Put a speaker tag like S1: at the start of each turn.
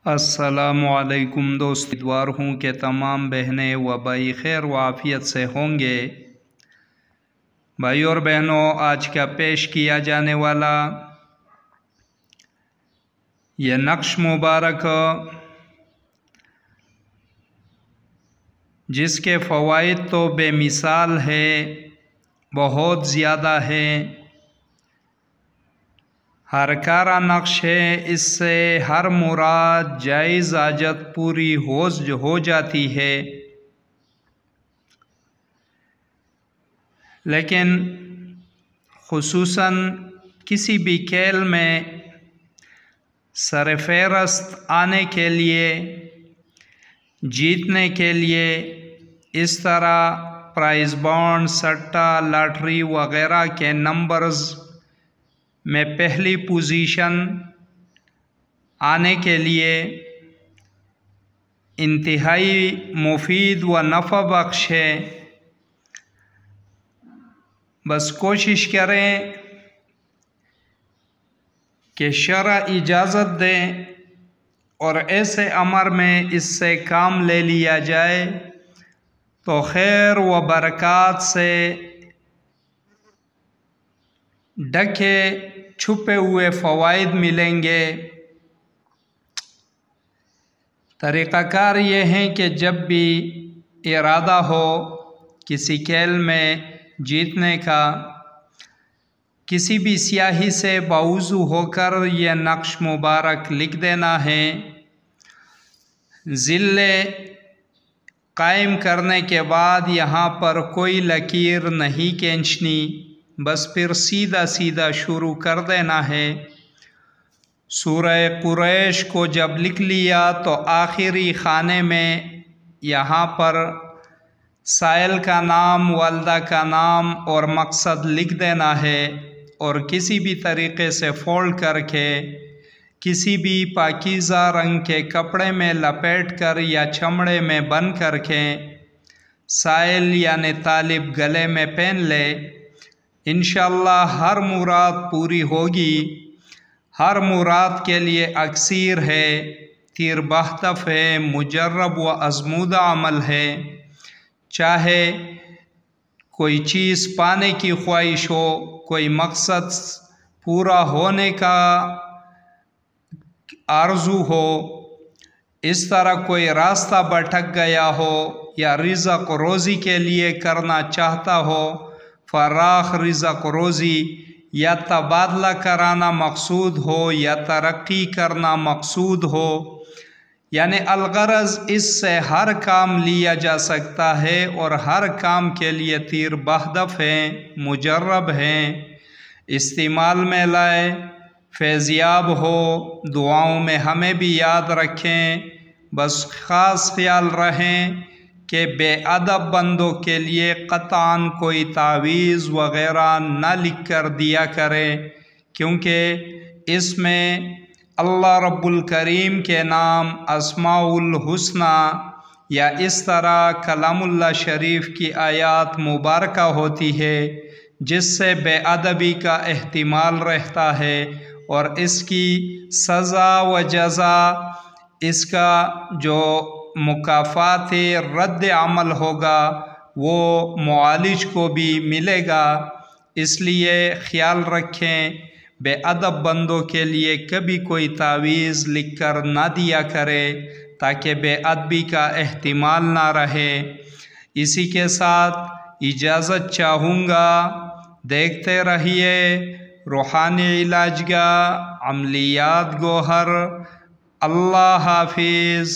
S1: السلام علیکم دوست، امیدوار ہوں کہ تمام بہنیں و بھائی خیر و عافیت سے ہوں گے۔ بھائی اور بہنوں، آج کا پیش کیا جانے والا یہ نقش مبارک جس کے فوائد تو بے مثال ہے، بہت زیادہ ہے، ہر کارا نقش ہے، اس سے ہر مراد جائز حاجت پوری ہو جاتی ہے۔ لیکن خصوصاً کسی بھی کھیل میں سر فہرست آنے کے لیے، جیتنے کے لیے، اس طرح پرائز بانڈ، سٹہ، لاٹری وغیرہ کے نمبرز میں پہلی پوزیشن آنے کے لیے انتہائی مفید و نفع بخش ہے۔ بس کوشش کریں کہ شرع اجازت دے اور ایسے امر میں اس سے کام لے لیا جائے تو خیر و برکات سے ڈھکے چھپے ہوئے فوائد ملیں گے۔ طریقہ کار یہ ہے کہ جب بھی ارادہ ہو کسی کھیل میں جیتنے کا، کسی بھی سیاہی سے باوضو ہو کر یہ نقش مبارک لکھ دینا ہے۔ ضلع قائم کرنے کے بعد یہاں پر کوئی لکیر نہیں کھینچنی، بس پھر سیدھا سیدھا شروع کر دینا ہے۔ سورہ قریش کو جب لکھ لیا تو آخری خانے میں یہاں پر سائل کا نام، والدہ کا نام اور مقصد لکھ دینا ہے، اور کسی بھی طریقے سے فولڈ کر کے کسی بھی پاکیزہ رنگ کے کپڑے میں لپیٹ کر یا چمڑے میں بند کر کے سائل یعنی طالب گلے میں پہن لے۔ انشاءاللہ ہر مراد پوری ہوگی۔ ہر مراد کے لیے اکسیر ہے، تیر بہدف ہے، مجرب و آزمودہ عمل ہے۔ چاہے کوئی چیز پانے کی خواہش ہو، کوئی مقصد پورا ہونے کا آرزو ہو، اس طرح کوئی راستہ بھٹک گیا ہو یا رزق روزی کے لیے کرنا چاہتا ہو، فراخ رزق روزی، یا تبادلہ کرانا مقصود ہو یا ترقی کرنا مقصود ہو، یعنی الغرض اس سے ہر کام لیا جا سکتا ہے اور ہر کام کے لیے تیر بہدف ہیں، مجرب ہیں، استعمال میں لائے، فیضیاب ہو۔ دعاؤں میں ہمیں بھی یاد رکھیں، بس خاص خیال رہیں کہ بے ادب بندوں کے لیے قطعاً کوئی تعویذ وغیرہ نہ لکھ کر دیا کرے، کیونکہ اس میں اللہ رب الکریم کے نام، اسماء الحسنی یا اس طرح کلام اللہ شریف کی آیات مبارکہ ہوتی ہے، جس سے بے ادبی کا احتمال رہتا ہے، اور اس کی سزا و جزا، اس کا جو مکافات رد عمل ہوگا وہ معالج کو بھی ملے گا۔ اس لیے خیال رکھیں، بے ادب بندوں کے لیے کبھی کوئی تعویذ لکھ کر نہ دیا کرے تاکہ بے ادبی کا احتمال نہ رہے۔ اسی کے ساتھ اجازت چاہوں گا، دیکھتے رہیے روحانی علاج گاہ، عملیات گوہر۔ اللہ حافظ۔